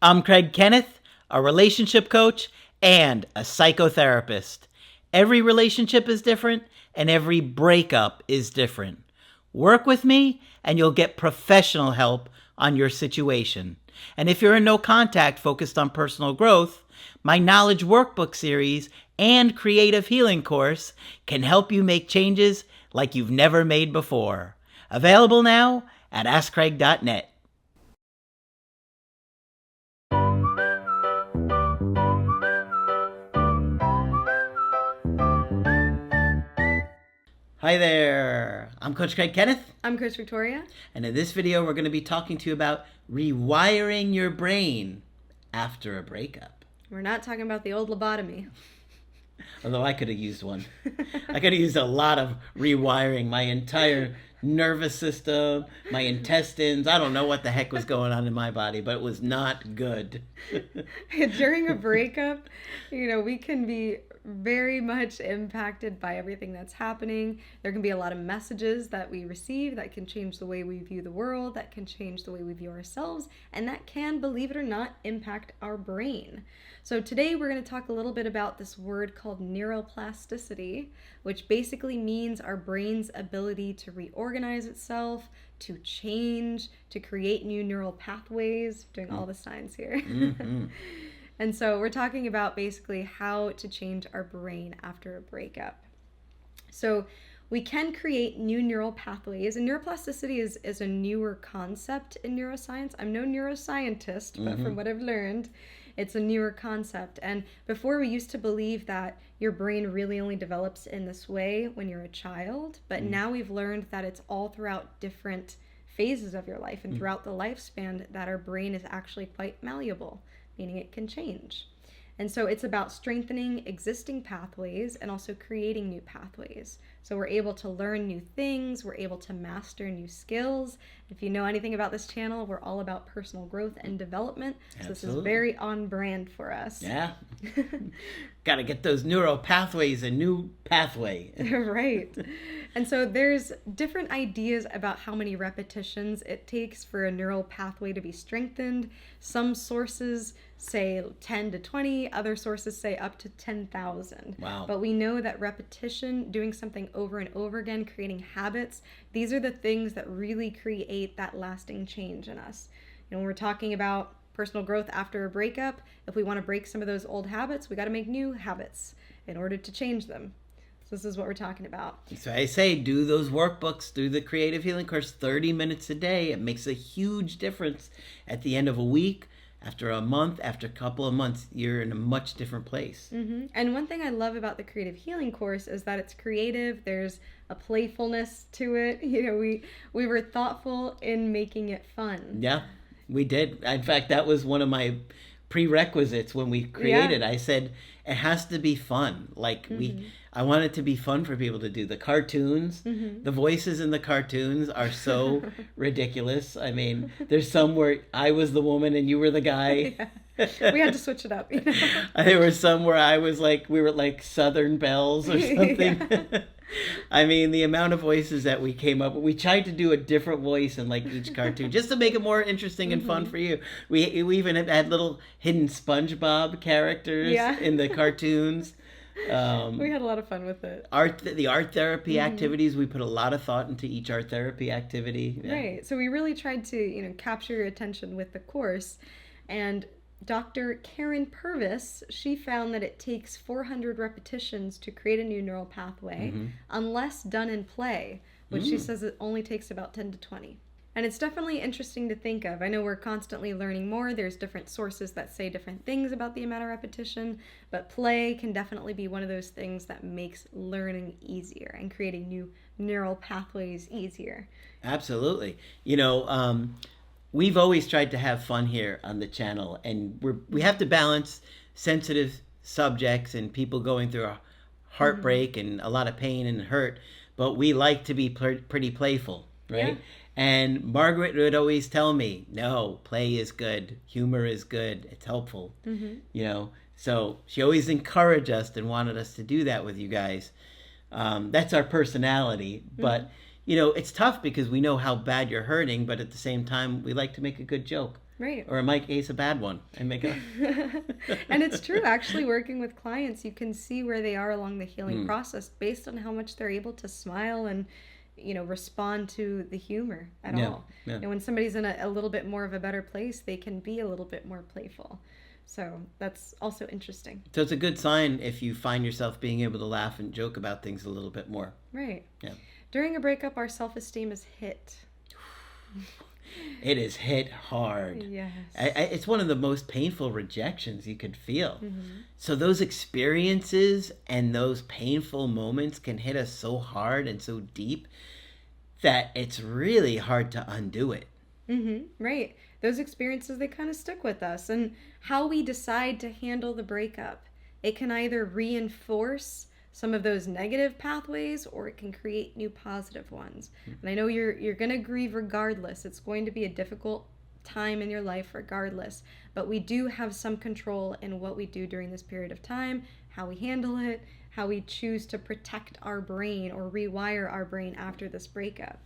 I'm Kenneth, a relationship coach and a psychotherapist. Every relationship is different and every breakup is different. Work with me and you'll get professional help on your situation. And if you're in no contact focused on personal growth, my Knowledge Workbook series and Creative Healing course can help you make changes like you've never made before. Available now at AskCraig.net. Hi there, I'm Coach Kenneth. I'm Coach Victoria. And in this video, we're going to be talking to you about rewiring your brain after a breakup. We're not talking about the old lobotomy. Although I could have used one. I could have used a lot of rewiring. My entire nervous system, my intestines. I don't know what the heck was going on in my body, but it was not good. During a breakup, we can be very much impacted by everything that's happening. There can be a lot of messages that we receive that can change the way we view the world, that can change the way we view ourselves, and that can, believe it or not, impact our brain. So today we're going to talk a little bit about this word called neuroplasticity, which basically means our brain's ability to reorganize itself, to change, to create new neural pathways. Doing all the signs here. Mm-hmm. And so we're talking about basically how to change our brain after a breakup. So we can create new neural pathways, and neuroplasticity is a newer concept in neuroscience. I'm no neuroscientist, but from what I've learned, it's a newer concept. And before, we used to believe that your brain really only develops in this way when you're a child, but now we've learned that it's all throughout different phases of your life and throughout the lifespan that our brain is actually quite malleable, meaning it can change. And so it's about strengthening existing pathways and also creating new pathways. So we're able to learn new things, we're able to master new skills. If you know anything about this channel, we're all about personal growth and development. So This is very on brand for us. Yeah. Got to get those neural pathways a new pathway. Right. And so there's different ideas about how many repetitions it takes for a neural pathway to be strengthened. Some sources say 10 to 20, other sources say up to 10,000. Wow. But we know that repetition, doing something over and over again, creating habits, these are the things that really create that lasting change in us. When we're talking about personal growth after a breakup, if we want to break some of those old habits, we got to make new habits in order to change them. So this is what we're talking about. So I say do those workbooks, do the Creative Healing course 30 minutes a day. It makes a huge difference at the end of a week. After a month, after a couple of months, you're in a much different place. Mm-hmm. And one thing I love about the Creative Healing course is that it's creative. There's a playfulness to it. We were thoughtful in making it fun. Yeah, we did. In fact, that was one of my prerequisites when we created. Yeah. I said it has to be fun. Like I want it to be fun for people to do. The cartoons, the voices in the cartoons are so ridiculous. I mean, there's some where I was the woman and you were the guy. Yeah. We had to switch it up. There were some where I was like, we were like Southern Bells or something. Yeah. I mean, the amount of voices that we came up with. We tried to do a different voice in like each cartoon just to make it more interesting and fun for you. We even had little hidden SpongeBob characters in the cartoons. We had a lot of fun with it. The art therapy activities, we put a lot of thought into each art therapy activity. Yeah. Right. So we really tried to, capture your attention with the course. And Dr. Karen Purvis, she found that it takes 400 repetitions to create a new neural pathway, unless done in play, which she says it only takes about 10 to 20. And it's definitely interesting to think of. I know we're constantly learning more. There's different sources that say different things about the amount of repetition, but play can definitely be one of those things that makes learning easier and creating new neural pathways easier. Absolutely. We've always tried to have fun here on the channel, and we have to balance sensitive subjects and people going through a heartbreak and a lot of pain and hurt, but we like to be pretty playful, right? Yeah. And Margaret would always tell me, no, play is good, humor is good, it's helpful, so she always encouraged us and wanted us to do that with you guys. That's our personality, but it's tough because we know how bad you're hurting, but at the same time, we like to make a good joke. Right. Or in my case, a bad one. And make a... And it's true, actually, working with clients, you can see where they are along the healing process based on how much they're able to smile and, respond to the humor at all. Yeah. When somebody's in a little bit more of a better place, they can be a little bit more playful. So that's also interesting. So it's a good sign if you find yourself being able to laugh and joke about things a little bit more. Right. Yeah. During a breakup, our self-esteem is hit. It is hit hard. Yes. It's one of the most painful rejections you could feel. Mm-hmm. So those experiences and those painful moments can hit us so hard and so deep that it's really hard to undo it. Mm-hmm. Right. Those experiences, they kind of stick with us. And how we decide to handle the breakup, it can either reinforce some of those negative pathways, or it can create new positive ones. And I know you're going to grieve regardless. It's going to be a difficult time in your life regardless, but we do have some control in what we do during this period of time, how we handle it, how we choose to protect our brain or rewire our brain after this breakup.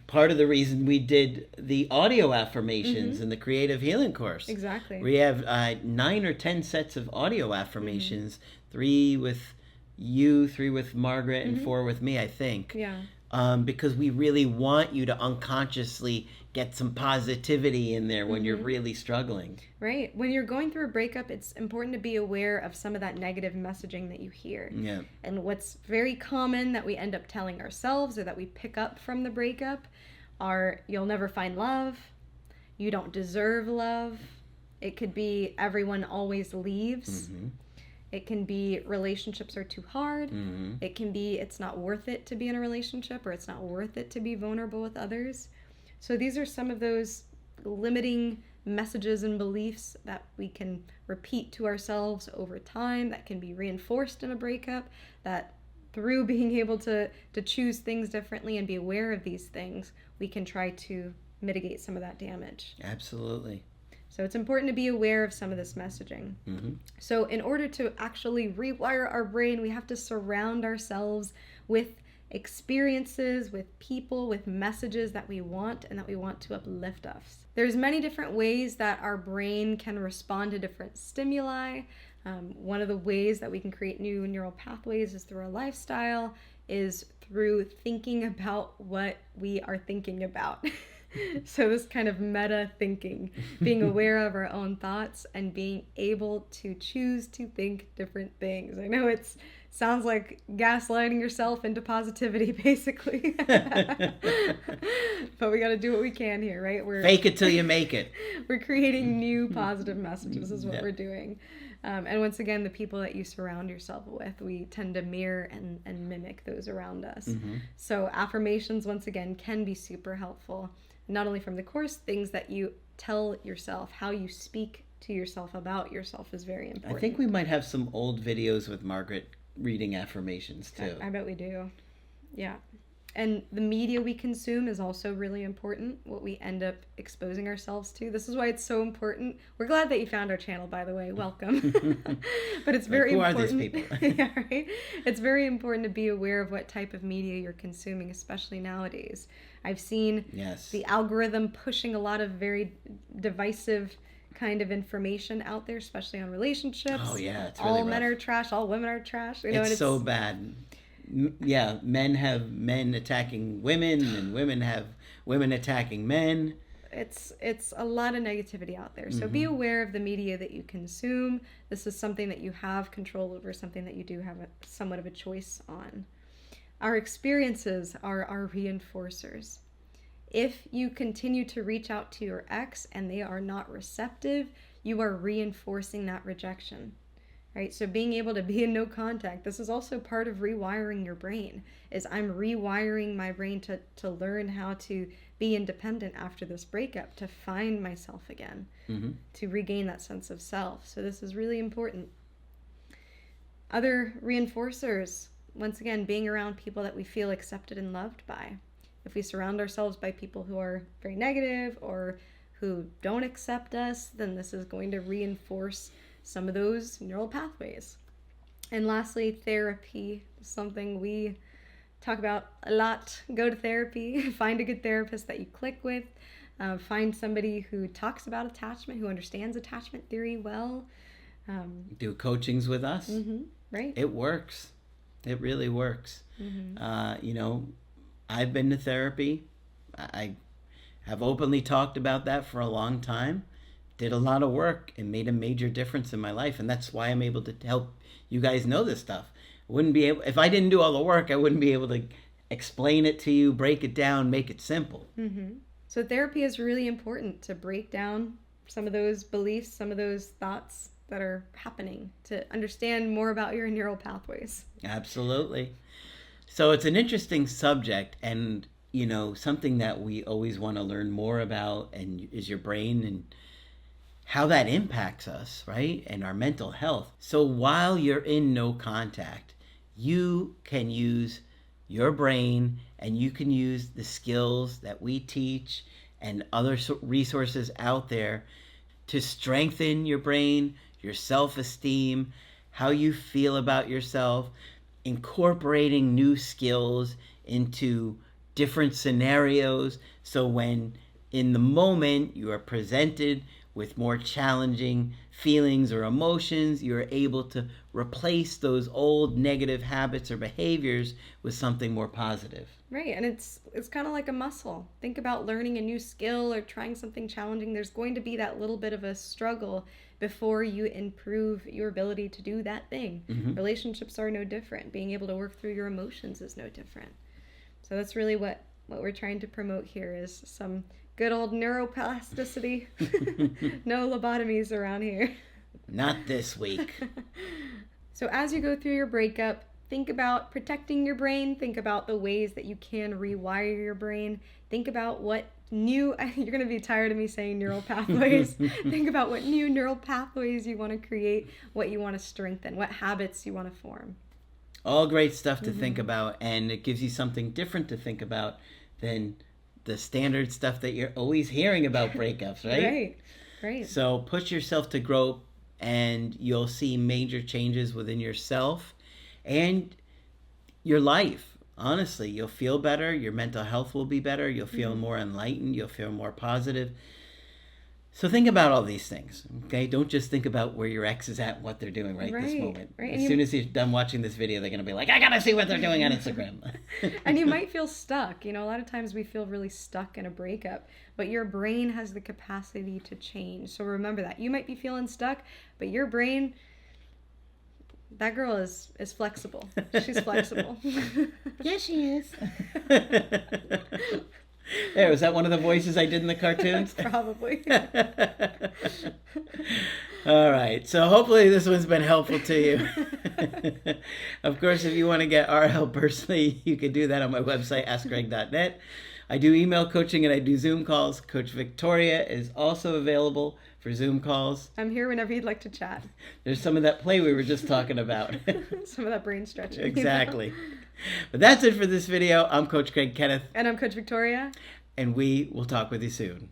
Part of the reason we did the audio affirmations in the creative healing course. Exactly. We have 9 or 10 sets of audio affirmations, 3 with you, 3 with Margaret, and 4 with me, I think. Yeah. Because we really want you to unconsciously get some positivity in there when you're really struggling. Right. When you're going through a breakup, it's important to be aware of some of that negative messaging that you hear. Yeah. And what's very common that we end up telling ourselves or that we pick up from the breakup are, you'll never find love, you don't deserve love. It could be everyone always leaves. Mm-hmm. It can be relationships are too hard. Mm-hmm. It can be it's not worth it to be in a relationship, or it's not worth it to be vulnerable with others. So these are some of those limiting messages and beliefs that we can repeat to ourselves over time, that can be reinforced in a breakup, that through being able to choose things differently and be aware of these things, we can try to mitigate some of that damage. Absolutely. So it's important to be aware of some of this messaging. Mm-hmm. So in order to actually rewire our brain, we have to surround ourselves with experiences, with people, with messages that we want and that we want to uplift us. There's many different ways that our brain can respond to different stimuli. One of the ways that we can create new neural pathways is through our lifestyle, is through thinking about what we are thinking about. So this kind of meta thinking, being aware of our own thoughts and being able to choose to think different things. I know it sounds like gaslighting yourself into positivity, basically. But we got to do what we can here, right? Fake it till you make it. We're creating new positive messages is what we're doing. And once again, the people that you surround yourself with, we tend to mirror and mimic those around us. Mm-hmm. So affirmations, once again, can be super helpful. Not only from the course, things that you tell yourself, how you speak to yourself about yourself is very important. I think we might have some old videos with Margaret reading affirmations too. I bet we do. Yeah. And the media we consume is also really important, what we end up exposing ourselves to. This is why it's so important. We're glad that you found our channel, by the way. Welcome. But it's very important. Who are these people? Yeah, right? It's very important to be aware of what type of media you're consuming, especially nowadays. I've seen the algorithm pushing a lot of very divisive kind of information out there, especially on relationships. Oh, yeah. It's really all men are trash, all women are trash. It's so bad. Yeah, men have men attacking women, and women have women attacking men. It's a lot of negativity out there. So be aware of the media that you consume. This is something that you have control over, something that you do have somewhat of a choice on. Our experiences are our reinforcers. If you continue to reach out to your ex and they are not receptive, you are reinforcing that rejection. Right? So being able to be in no contact, this is also part of rewiring your brain, is I'm rewiring my brain to learn how to be independent after this breakup, to find myself again, to regain that sense of self. So this is really important. Other reinforcers, once again, being around people that we feel accepted and loved by. If we surround ourselves by people who are very negative or who don't accept us, then this is going to reinforce some of those neural pathways. And lastly, therapy is something we talk about a lot. Go to therapy, find a good therapist that you click with. Find somebody who talks about attachment, who understands attachment theory well. Do coachings with us. Right. It works. It really works. You know, I've been to therapy. I have openly talked about that for a long time. Did a lot of work and made a major difference in my life. And that's why I'm able to help you guys know this stuff. I wouldn't be able, if I didn't do all the work, I wouldn't be able to explain it to you, break it down, make it simple. So therapy is really important to break down some of those beliefs, some of those thoughts that are happening, to understand more about your neural pathways. Absolutely. So it's an interesting subject, and you know, something that we always want to learn more about, and is your brain and how that impacts us, right? And our mental health. So while you're in no contact, you can use your brain, and you can use the skills that we teach and other resources out there to strengthen your brain, your self-esteem, how you feel about yourself, incorporating new skills into different scenarios. So when in the moment you are presented with more challenging feelings or emotions, you're able to replace those old negative habits or behaviors with something more positive. Right, and it's kind of like a muscle. Think about learning a new skill or trying something challenging. There's going to be that little bit of a struggle before you improve your ability to do that thing. Relationships are no different. Being able to work through your emotions is no different. So that's really what we're trying to promote here, is some good old neuroplasticity. No lobotomies around here. Not this week. So as you go through your breakup, think about protecting your brain. Think about the ways that you can rewire your brain. Think about what new, you're going to be tired of me saying neural pathways. Think about what new neural pathways you want to create, what you want to strengthen, what habits you want to form. All great stuff to think about, and it gives you something different to think about than the standard stuff that you're always hearing about breakups, right? Right. So push yourself to grow, and you'll see major changes within yourself and your life. Honestly, you'll feel better. Your mental health will be better. You'll feel more enlightened. You'll feel more positive. So think about all these things, okay? Don't just think about where your ex is at and what they're doing this moment. Right. As soon as you're done watching this video, they're going to be like, I got to see what they're doing on Instagram. And you might feel stuck. You know, a lot of times we feel really stuck in a breakup, but your brain has the capacity to change. So remember that. You might be feeling stuck, but your brain, that girl is flexible. She's flexible. Yes, she is. There, was that one of the voices I did in the cartoons? Probably. All right, so hopefully this one's been helpful to you. Of course, if you want to get our help personally, you can do that on my website, askgreg.net. I do email coaching and I do Zoom calls. Coach Victoria is also available for Zoom calls. I'm here whenever you'd like to chat. There's some of that play we were just talking about. Some of that brain stretching. Exactly. But that's it for this video. I'm Coach Craig Kenneth. And I'm Coach Victoria. And we will talk with you soon.